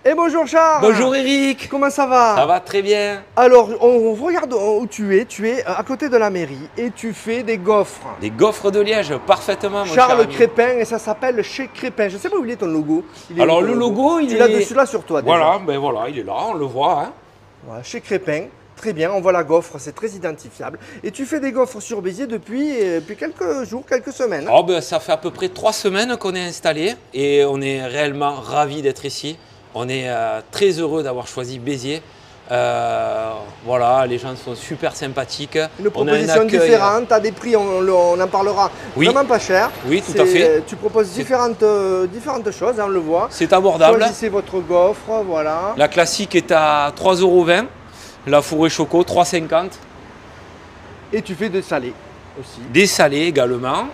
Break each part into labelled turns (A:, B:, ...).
A: Et bonjour Charles.
B: Bonjour Eric.
A: Comment ça va?
B: Ça va très bien.
A: Alors, on regarde où tu es. Tu es à côté de la mairie et tu fais des gaufres.
B: Des gaufres de Liège, parfaitement mon cher
A: Charles
B: ami.
A: Crépin, et ça s'appelle chez Crépin. Je ne sais pas où il est ton logo.
B: Alors le logo, il
A: tu
B: est...
A: l'as dessus là sur toi déjà.
B: Voilà, ben voilà, il est là, on le voit. Hein.
A: Voilà, chez Crépin. Très bien, on voit la gaufre, c'est très identifiable. Et tu fais des gaufres sur Béziers depuis quelques jours, quelques semaines.
B: Oh, ben, ça fait à peu près 3 semaines qu'on est installé et on est réellement ravis d'être ici. On est très heureux d'avoir choisi Béziers. Voilà, les gens sont super sympathiques.
A: Une proposition différente, à des prix, on en parlera,
B: oui.
A: Vraiment pas cher.
B: Oui, tout à fait.
A: Tu proposes différentes choses, on le voit.
B: C'est abordable.
A: Choisissez votre gaufre, voilà.
B: La classique est à 3,20 €. La fourrée choco, 3,50 €.
A: Et tu fais des salés aussi.
B: Des salés également.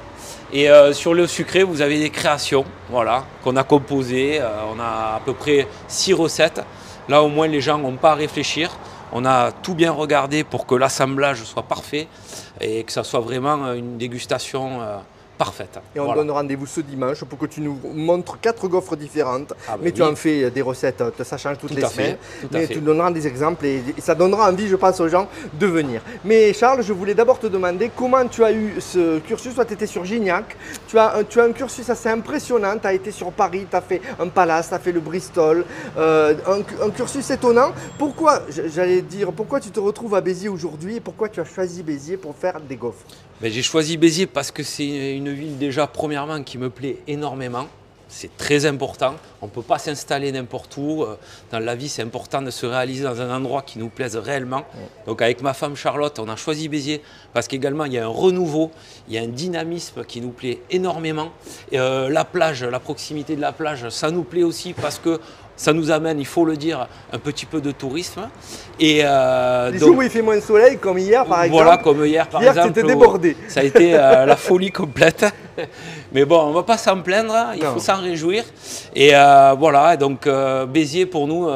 B: Et sur le sucré, vous avez des créations, voilà, qu'on a composées. On a à peu près 6 recettes. Là, au moins, les gens n'ont pas à réfléchir. On a tout bien regardé pour que l'assemblage soit parfait et que ça soit vraiment une dégustation parfaite.
A: Et on donne rendez-vous ce dimanche pour que tu nous montres 4 gaufres différentes.
B: Ah ben
A: mais tu en fais des recettes, ça change toutes les semaines. Mais tu donneras des exemples et ça donnera envie, je pense, aux gens de venir. Mais Charles, je voulais d'abord te demander comment tu as eu ce cursus. Toi, tu étais sur Gignac. Tu as un cursus assez impressionnant. Tu as été sur Paris, tu as fait un Palace, tu as fait le Bristol. Un cursus étonnant. Pourquoi, j'allais dire, pourquoi tu te retrouves à Béziers aujourd'hui et pourquoi tu as choisi Béziers pour faire des gaufres?
B: Ben, j'ai choisi Béziers parce que c'est une ville déjà premièrement qui me plaît énormément. C'est très important. On ne peut pas s'installer n'importe où. Dans la vie, c'est important de se réaliser dans un endroit qui nous plaise réellement. Donc avec ma femme Charlotte, on a choisi Béziers parce qu'également il y a un renouveau, il y a un dynamisme qui nous plaît énormément. Et, la plage, la proximité de la plage, ça nous plaît aussi parce que ça nous amène, il faut le dire, un petit peu de tourisme. Et
A: les jours où il fait moins de soleil, comme hier par exemple.
B: Voilà, comme hier par exemple.
A: Hier, tu étais débordé.
B: Ça a été la folie complète. Mais bon, on ne va pas s'en plaindre, il faut s'en réjouir. Et voilà, donc Béziers pour nous,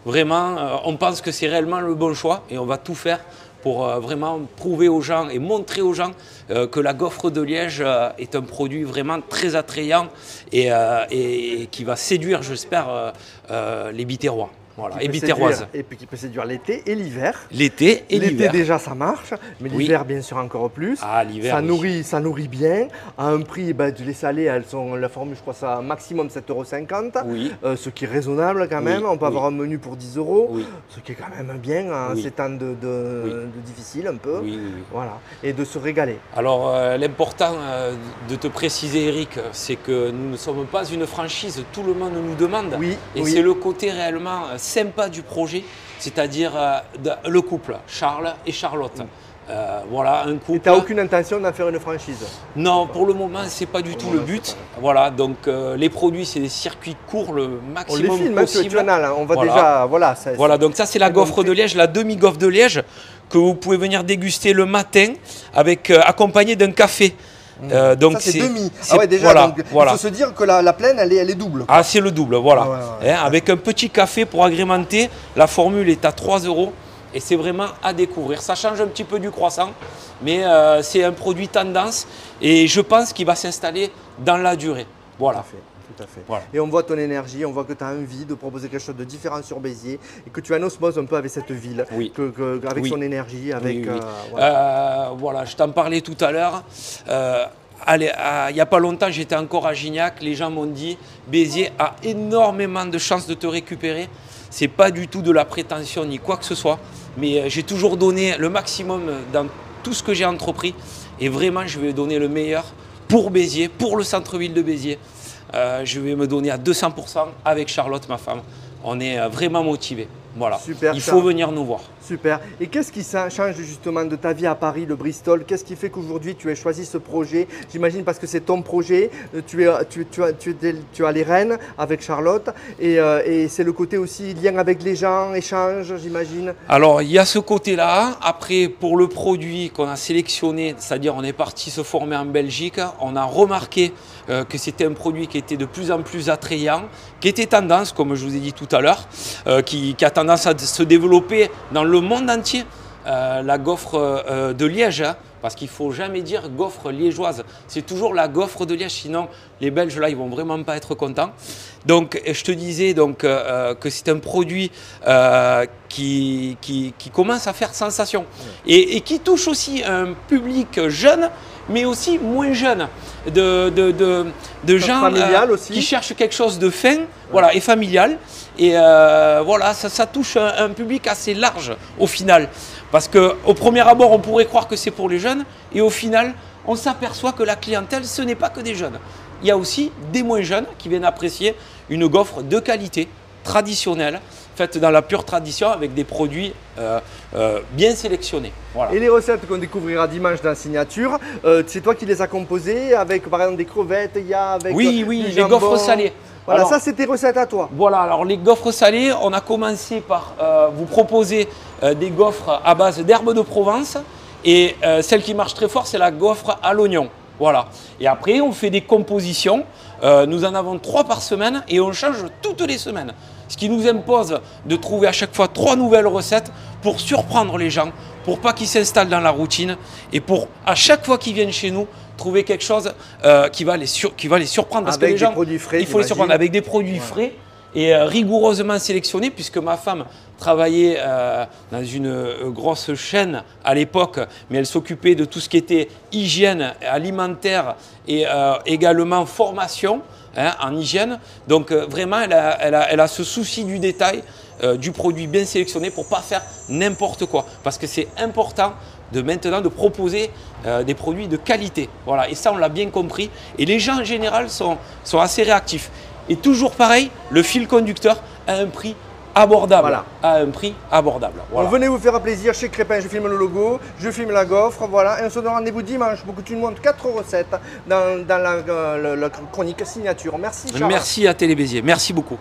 B: vraiment, on pense que c'est réellement le bon choix et on va tout faire pour vraiment prouver aux gens et montrer aux gens que la gaufre de Liège est un produit vraiment très attrayant et qui va séduire, j'espère, les Biterrois. Voilà, et Biterroises.
A: Et puis qui peut séduire l'été et l'hiver.
B: L'été et l'hiver.
A: L'été déjà ça marche, mais l'hiver bien sûr encore plus.
B: Ah, l'hiver,
A: ça nourrit bien. À un prix, les salés, elles sont la formule, je crois, ça maximum 7,50 €.
B: Oui.
A: Ce qui est raisonnable quand même. On peut avoir un menu pour 10 €, ce qui est quand même bien en ces temps de difficile un peu. Voilà. Et de se régaler.
B: Alors l'important de te préciser Eric, c'est que nous ne sommes pas une franchise, tout le monde nous demande. Et c'est le côté réellement sympa du projet, c'est-à-dire le couple, Charles et Charlotte. Voilà, un couple.
A: Et tu n'as aucune intention d'en faire une franchise?
B: Non, pour le moment, ce n'est pas du tout le but. Voilà, donc les produits, c'est des circuits courts le maximum
A: on les filme,
B: possible.
A: Tu en as, là. On va déjà,
B: voilà, donc ça c'est la gaufre de Liège, la demi-gaufre de Liège que vous pouvez venir déguster le matin avec accompagné d'un café.
A: Donc c'est demi. Ah ouais, déjà, il faut se dire que la pleine, elle est double.
B: Ah, c'est le double, voilà. Avec un petit café pour agrémenter, la formule est à 3 € et c'est vraiment à découvrir. Ça change un petit peu du croissant, mais c'est un produit tendance et je pense qu'il va s'installer dans la durée. Voilà.
A: Tout à fait. Voilà. Et on voit ton énergie, on voit que tu as envie de proposer quelque chose de différent sur Béziers et que tu as une osmose un peu avec cette ville, avec son énergie, avec…
B: voilà, je t'en parlais tout à l'heure. Il n'y a pas longtemps, j'étais encore à Gignac. Les gens m'ont dit Béziers a énormément de chances de te récupérer. Ce n'est pas du tout de la prétention ni quoi que ce soit, mais j'ai toujours donné le maximum dans tout ce que j'ai entrepris et vraiment, je vais donner le meilleur pour Béziers, pour le centre-ville de Béziers. Je vais me donner à 200% avec Charlotte, ma femme. On est vraiment motivés. Voilà.
A: Super,
B: il faut venir nous voir.
A: Super. Et qu'est-ce qui change justement de ta vie à Paris, le Bristol? Qu'est-ce qui fait qu'aujourd'hui tu aies choisi ce projet? J'imagine parce que c'est ton projet. Tu as les rênes avec Charlotte et c'est le côté aussi lien avec les gens, échange, j'imagine.
B: Alors il y a ce côté-là. Après, pour le produit qu'on a sélectionné, c'est-à-dire on est parti se former en Belgique, on a remarqué que c'était un produit qui était de plus en plus attrayant, qui était tendance, comme je vous ai dit tout à l'heure, qui a tendance à se développer dans le monde entier. La gaufre de Liège, parce qu'il ne faut jamais dire gaufre liégeoise. C'est toujours la gaufre de Liège, sinon les Belges là, ils vont vraiment pas être contents. Donc je te disais donc, que c'est un produit qui commence à faire sensation et qui touche aussi un public jeune, mais aussi moins jeune, de gens qui cherchent quelque chose de fin, voilà, et familial. Et voilà, ça touche un public assez large au final. Parce qu'au premier abord, on pourrait croire que c'est pour les jeunes. Et au final, on s'aperçoit que la clientèle, ce n'est pas que des jeunes. Il y a aussi des moins jeunes qui viennent apprécier une gaufre de qualité, traditionnelle, faite dans la pure tradition avec des produits bien sélectionnés. Voilà.
A: Et les recettes qu'on découvrira dimanche dans Signature, c'est toi qui les as composées avec par exemple des crevettes,
B: oui, les gaufres salées.
A: Voilà, alors, ça c'est tes recettes à toi.
B: Voilà, alors les gaufres salées, on a commencé par vous proposer des gaufres à base d'herbes de Provence et celle qui marche très fort, c'est la gaufre à l'oignon. Voilà. Et après, on fait des compositions. Nous en avons 3 par semaine et on change toutes les semaines. Ce qui nous impose de trouver à chaque fois 3 nouvelles recettes pour surprendre les gens, pour pas qu'ils s'installent dans la routine et pour à chaque fois qu'ils viennent chez nous, trouver quelque chose qui va les surprendre. Parce
A: avec
B: que les gens,
A: produits frais,
B: il faut les surprendre avec des produits frais et rigoureusement sélectionnés, puisque ma femme travaillait dans une grosse chaîne à l'époque, mais elle s'occupait de tout ce qui était hygiène alimentaire et également formation en hygiène. Donc vraiment, elle a ce souci du détail, du produit bien sélectionné pour ne pas faire n'importe quoi. Parce que c'est important maintenant de proposer des produits de qualité. Voilà. Et ça, on l'a bien compris. Et les gens en général sont assez réactifs. Et toujours pareil, le fil conducteur a un prix abordable. Voilà. À un prix abordable.
A: Voilà. Venez vous faire plaisir chez Crépin, je filme le logo, je filme la gaufre, voilà. Et on se donne rendez-vous dimanche pour que tu nous montres 4 recettes dans la chronique Signature. Merci Charles.
B: Merci à Télé Béziers, merci beaucoup.